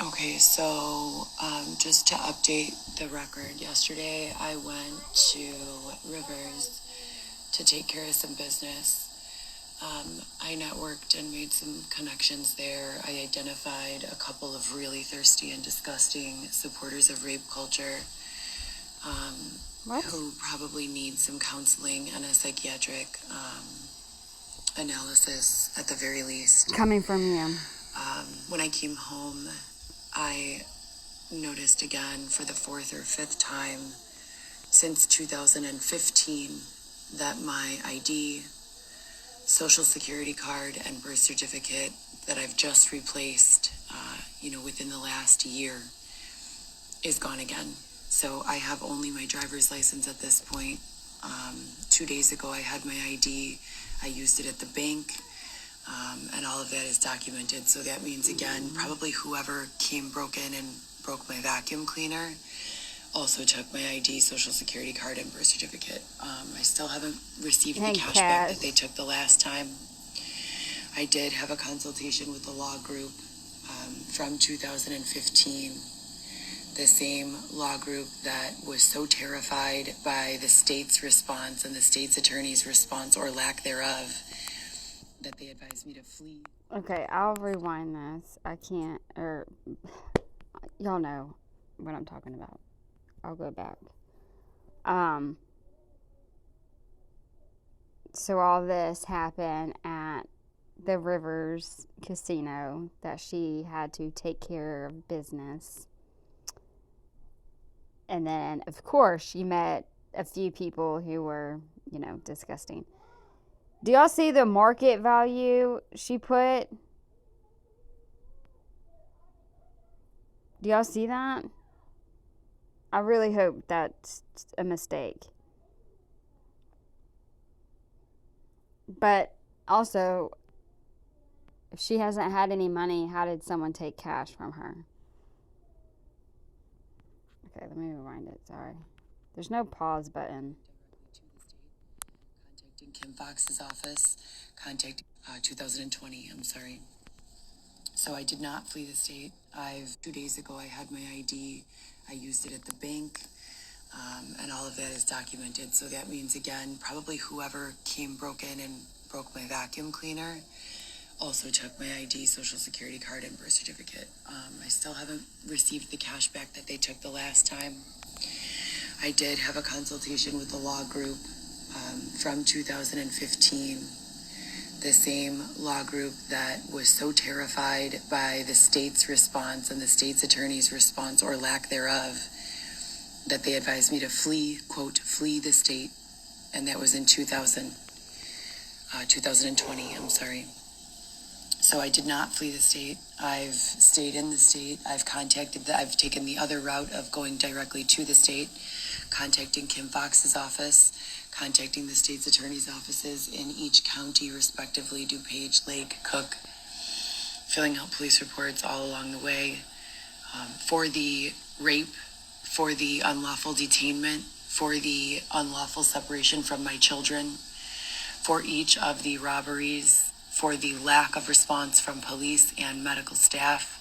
Okay, so just to update the record, yesterday I went to Rivers to take care of some business. I networked and made some connections there. I identified a couple of really thirsty and disgusting supporters of rape culture who probably need some counseling and a psychiatric analysis at the very least. Coming from you. When I came home, I noticed again for the fourth or fifth time since 2015 that my ID, social security card, and birth certificate that I've just replaced, within the last year is gone again. So I have only my driver's license at this point. 2 days ago I had my ID. I used it at the bank. And all of that is documented. So that means, again, probably whoever broke in and broke my vacuum cleaner also took my ID, social security card, and birth certificate. I still haven't received the cash back that they took the last time. I did have a consultation with the law group from 2015, the same law group that was so terrified by the state's response and the state's attorney's response, or lack thereof, that they advised me to flee. Okay, I'll rewind this. I can't, y'all know what I'm talking about. I'll go back. So all this happened at the Rivers Casino, that she had to take care of business. And then, of course, she met a few people who were, disgusting. Do y'all see the market value she put? Do y'all see that? I really hope that's a mistake. But also, if she hasn't had any money, how did someone take cash from her? Okay, let me rewind it. Sorry. There's no pause button. Contacting Kim Fox's office, 2020, I'm sorry. So I did not flee the state. 2 days ago I had my ID, I used it at the bank, and all of that is documented. So that means, again, probably whoever broke in and broke my vacuum cleaner also took my ID, social security card, and birth certificate. I still haven't received the cash back that they took the last time. I did have a consultation with the law group from 2015, the same law group that was so terrified by the state's response and the state's attorney's response, or lack thereof, that they advised me to flee, quote, flee the state. And that was in 2020, I'm sorry. So I did not flee the state. I've stayed in the state. I've taken the other route of going directly to the state, contacting Kim Fox's office, contacting the state's attorney's offices in each county, respectively, DuPage, Lake, Cook, filling out police reports all along the way, for the rape, for the unlawful detainment, for the unlawful separation from my children, for each of the robberies, for the lack of response from police and medical staff,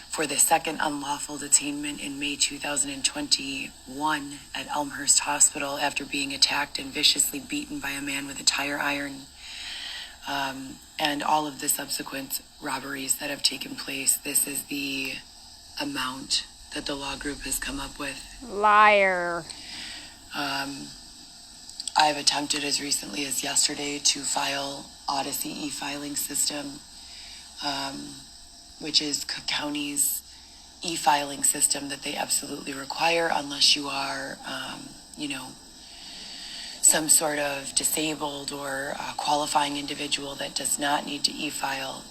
for the second unlawful detainment in May 2021 at Elmhurst Hospital after being attacked and viciously beaten by a man with a tire iron, and all of the subsequent robberies that have taken place. This is the amount that the law group has come up with. Liar. I've attempted as recently as yesterday to file Odyssey e-filing system, which is Cook County's e-filing system that they absolutely require unless you are, some sort of disabled or qualifying individual that does not need to e-file.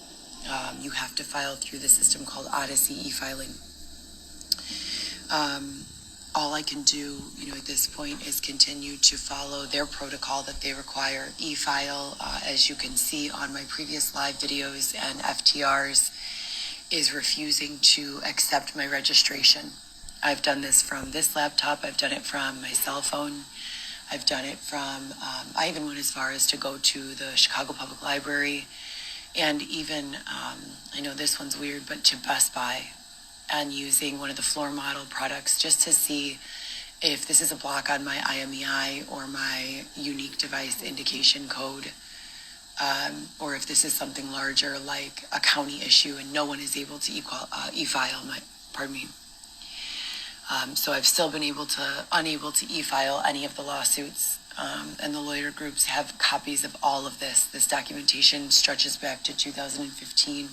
You have to file through the system called Odyssey e-filing. All I can do, at this point is continue to follow their protocol that they require. E-file, as you can see on my previous live videos and FTRs, is refusing to accept my registration. I've done this from this laptop. I've done it from my cell phone. I've done it from, I even went as far as to go to the Chicago Public Library, and even, I know this one's weird, but to Best Buy. on using one of the floor model products just to see if this is a block on my IMEI or my unique device indication code, or if this is something larger like a county issue and no one is able to e-file so I've still been unable to e-file any of the lawsuits, and the lawyer groups have copies of all of this. This documentation stretches back to 2015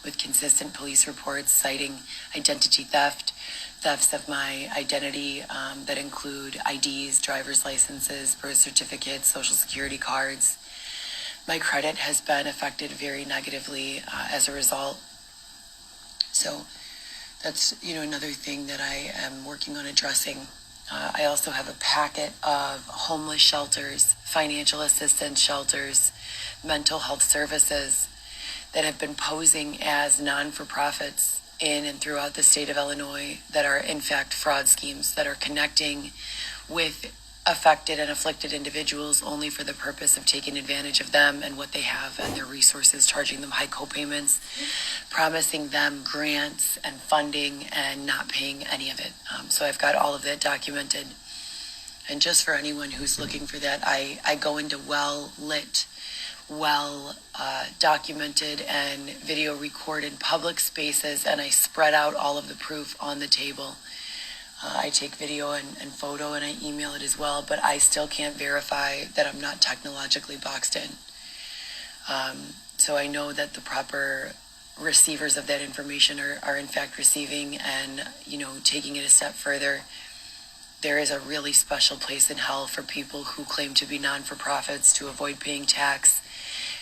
with consistent police reports citing identity thefts of my identity that include IDs, driver's licenses, birth certificates, social security cards. My credit has been affected very negatively as a result. So that's, another thing that I am working on addressing. I also have a packet of homeless shelters, financial assistance shelters, mental health services that have been posing as non-for-profits in and throughout the state of Illinois that are in fact fraud schemes that are connecting with affected and afflicted individuals only for the purpose of taking advantage of them and what they have and their resources, charging them high co-payments, promising them grants and funding and not paying any of it. So I've got all of that documented. And just for anyone who's looking for that, I go into well-lit, documented and video recorded public spaces, and I spread out all of the proof on the table. I take video and photo and I email it as well, but I still can't verify that I'm not technologically boxed in. So I know that the proper receivers of that information are in fact receiving and, taking it a step further. There is a really special place in hell for people who claim to be non-for-profits to avoid paying tax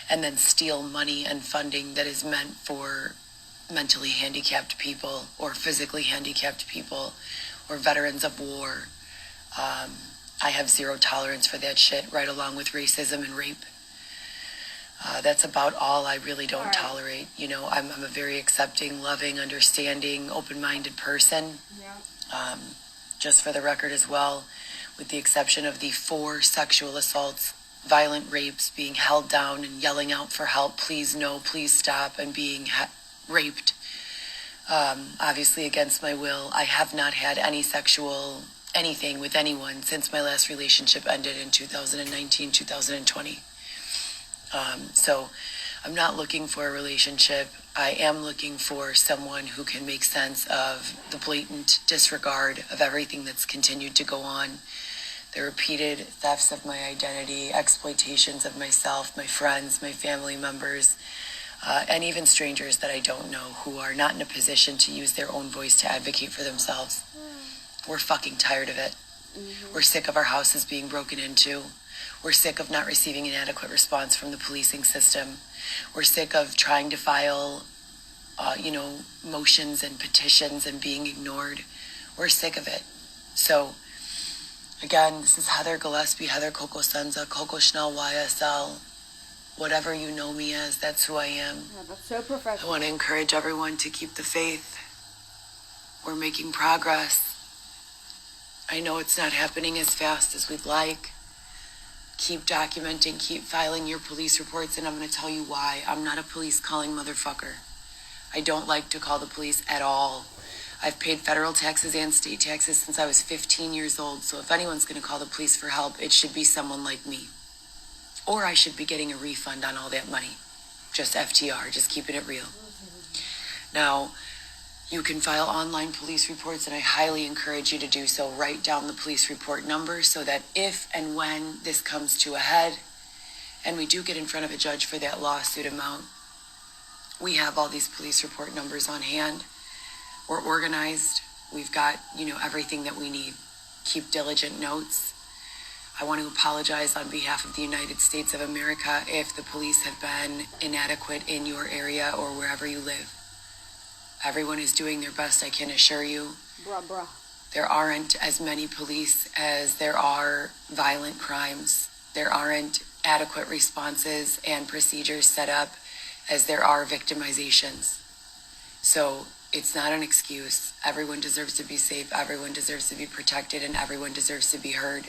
and then steal money and funding that is meant for mentally handicapped people or physically handicapped people or veterans of war. I have zero tolerance for that shit, right along with racism and rape. That's about all I really don't tolerate. I'm a very accepting, loving, understanding, open-minded person. Yeah. Just for the record as well, with the exception of the 4 sexual assaults, violent rapes, being held down and yelling out for help, please no, please stop, and being raped, obviously against my will. I have not had any sexual anything with anyone since my last relationship ended in 2019, 2020. So I'm not looking for a relationship. I am looking for someone who can make sense of the blatant disregard of everything that's continued to go on, the repeated thefts of my identity, exploitations of myself, my friends, my family members, and even strangers that I don't know who are not in a position to use their own voice to advocate for themselves. We're fucking tired of it. Mm-hmm. We're sick of our houses being broken into. We're sick of not receiving an adequate response from the policing system. We're sick of trying to file, motions and petitions and being ignored. We're sick of it. So, again, this is Heather Gillespie, Heather Coco Senza, Coco Schnell YSL. Whatever you know me as, that's who I am. Yeah, that's so professional. I want to encourage everyone to keep the faith. We're making progress. I know it's not happening as fast as we'd like. Keep documenting, keep filing your police reports, and I'm going to tell you why. I'm not a police calling motherfucker. I don't like to call the police at all. I've paid federal taxes and state taxes since I was 15 years old, so if anyone's going to call the police for help, it should be someone like me. Or I should be getting a refund on all that money. Just FTR, just keeping it real. Now, you can file online police reports, and I highly encourage you to do so. Write down the police report number so that if and when this comes to a head, and we do get in front of a judge for that lawsuit amount, we have all these police report numbers on hand. We're organized. We've got, everything that we need. Keep diligent notes. I want to apologize on behalf of the United States of America if the police have been inadequate in your area or wherever you live. Everyone is doing their best, I can assure you. Bruh. There aren't as many police as there are violent crimes. There aren't adequate responses and procedures set up as there are victimizations. So it's not an excuse. Everyone deserves to be safe, everyone deserves to be protected, and everyone deserves to be heard.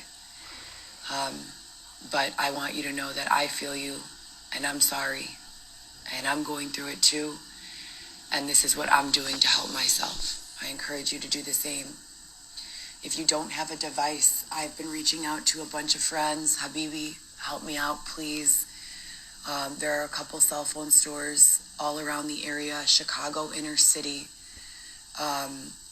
But I want you to know that I feel you, and I'm sorry, and I'm going through it too. And this is what I'm doing to help myself. I encourage you to do the same. If you don't have a device, I've been reaching out to a bunch of friends. Habibi, help me out, please. There are a couple cell phone stores all around the area, Chicago inner city,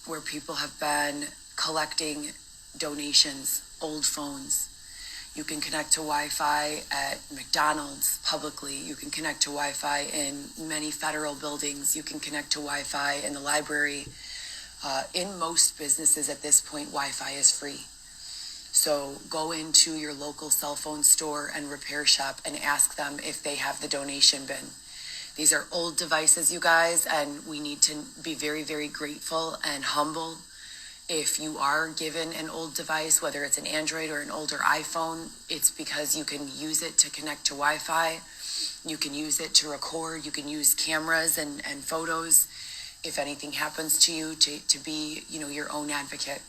where people have been collecting donations, old phones. You can connect to Wi-Fi at McDonald's publicly. You can connect to Wi-Fi in many federal buildings. You can connect to Wi-Fi in the library. In most businesses at this point, Wi-Fi is free. So go into your local cell phone store and repair shop and ask them if they have the donation bin. These are old devices, you guys, and we need to be very, very grateful and humble. If you are given an old device, whether it's an Android or an older iPhone, it's because you can use it to connect to Wi-Fi. You can use it to record. You can use cameras and photos. If anything happens to you, to be, your own advocate.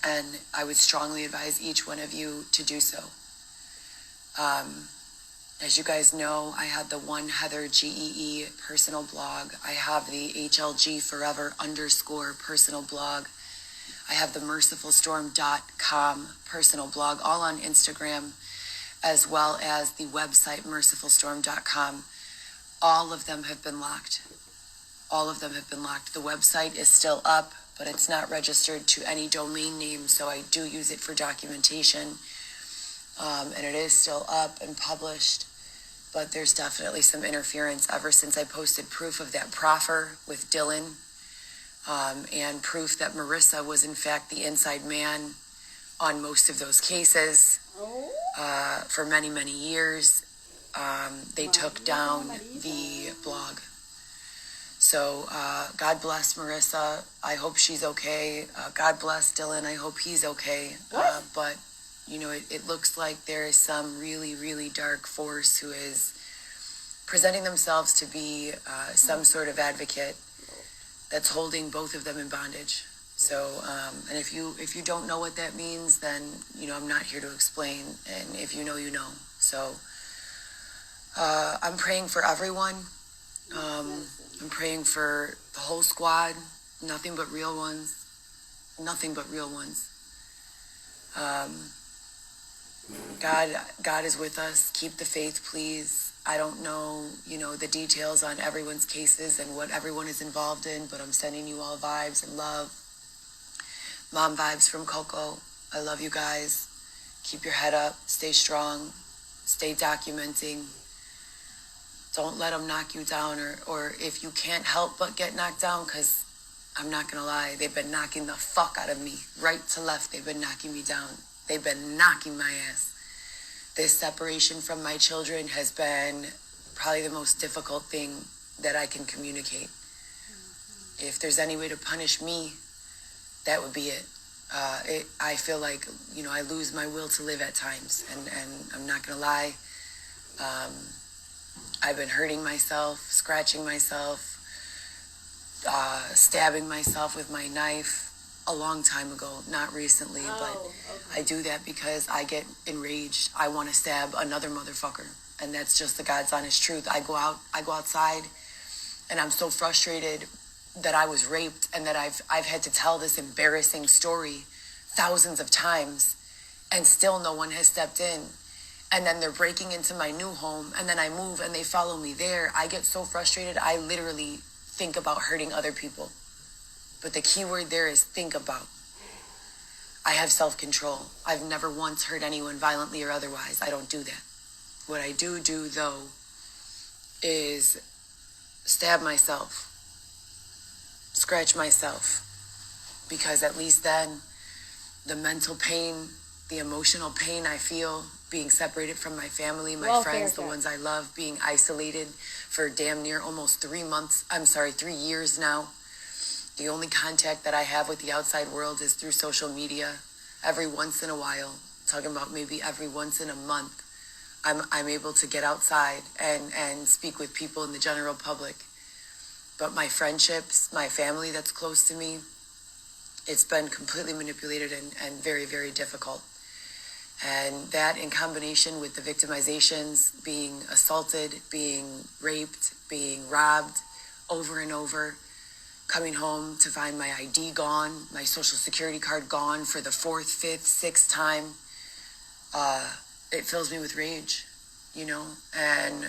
And I would strongly advise each one of you to do so. As you guys know, I had the One Heather GEE personal blog. I have the HLG Forever _ personal blog. I have the mercifulstorm.com personal blog, all on Instagram, as well as the website mercifulstorm.com. All of them have been locked. All of them have been locked. The website is still up, but it's not registered to any domain name, so I do use it for documentation. And it is still up and published, but there's definitely some interference ever since I posted proof of that proffer with Dylan, and proof that Marissa was in fact the inside man on most of those cases. For many, many years. They took down the blog. So God bless Marissa. I hope she's okay. God bless Dylan. I hope he's okay. But, it looks like there is some really, really dark force who is presenting themselves to be some sort of advocate that's holding both of them in bondage. So, and if you don't know what that means, then, I'm not here to explain. And if you know, you know. So I'm praying for everyone. I'm praying for the whole squad, nothing but real ones. Nothing but real ones. God is with us. Keep the faith, please. I don't know, the details on everyone's cases and what everyone is involved in, but I'm sending you all vibes and love. Mom vibes from Coco. I love you guys. Keep your head up. Stay strong. Stay documenting. Don't let them knock you down, or if you can't help but get knocked down, because I'm not going to lie, they've been knocking the fuck out of me. Right to left, they've been knocking me down. They've been knocking my ass. This separation from my children has been probably the most difficult thing that I can communicate. If there's any way to punish me, that would be it. I feel like, I lose my will to live at times, and I'm not going to lie. I've been hurting myself, scratching myself, stabbing myself with my knife a long time ago, not recently, but okay. I do that because I get enraged. I want to stab another motherfucker, and that's just the God's honest truth. I go outside, and I'm so frustrated that I was raped and that I've had to tell this embarrassing story thousands of times, and still no one has stepped in. And then they're breaking into my new home, and then I move and they follow me there. I get so frustrated, I literally think about hurting other people. But the key word there is think about. I have self-control. I've never once hurt anyone violently or otherwise. I don't do that. What I do, though, is stab myself, scratch myself, because at least then the mental pain, the emotional pain I feel being separated from my family, my friends, the ones I love, being isolated for damn near almost 3 years now. The only contact that I have with the outside world is through social media. Every once in a while, talking about maybe every once in a month, I'm able to get outside and speak with people in the general public. But my friendships, my family that's close to me, it's been completely manipulated and very, very difficult. And that in combination with the victimizations, being assaulted, being raped, being robbed over and over, coming home to find my ID gone, my social security card gone for the fourth, fifth, sixth time, it fills me with rage, you know? And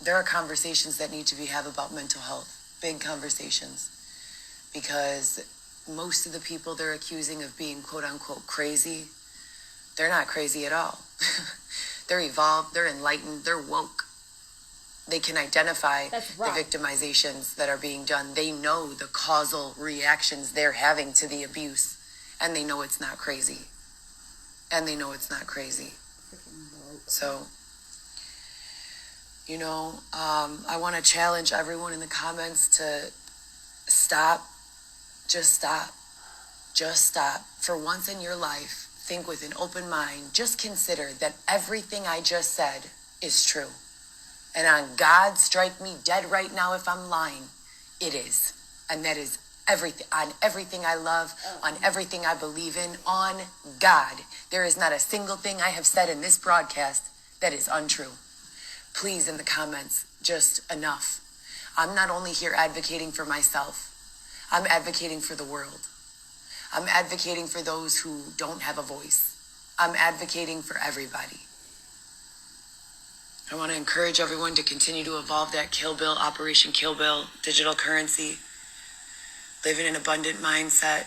there are conversations that need to be had about mental health, big conversations, because most of the people they're accusing of being quote unquote crazy, they're not crazy at all. They're evolved, they're enlightened, they're woke. They can identify the victimizations that are being done. They know the causal reactions they're having to the abuse, and they know it's not crazy. So, you know, I want to challenge everyone in the comments to stop. Just stop. Just stop. For once in your life, think with an open mind. Just consider that everything I just said is true. And on God, strike me dead right now if I'm lying. It is. And that is everything. On everything I love, on everything I believe in, on God. There is not a single thing I have said in this broadcast that is untrue. Please, in the comments, just enough. I'm not only here advocating for myself. I'm advocating for the world. I'm advocating for those who don't have a voice. I'm advocating for everybody. I want to encourage everyone to continue to evolve that Kill Bill, Operation Kill Bill, digital currency. Live in an abundant mindset.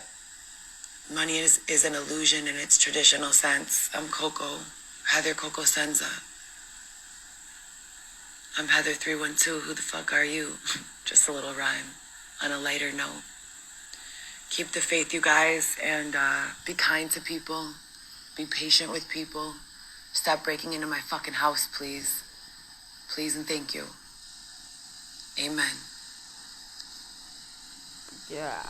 Money is an illusion in its traditional sense. I'm Coco, Heather Coco Senza. I'm Heather 312. Who the fuck are you? Just a little rhyme on a lighter note. Keep the faith, you guys, and be kind to people. Be patient with people. Stop breaking into my fucking house, please. Please and thank you. Amen. Yeah.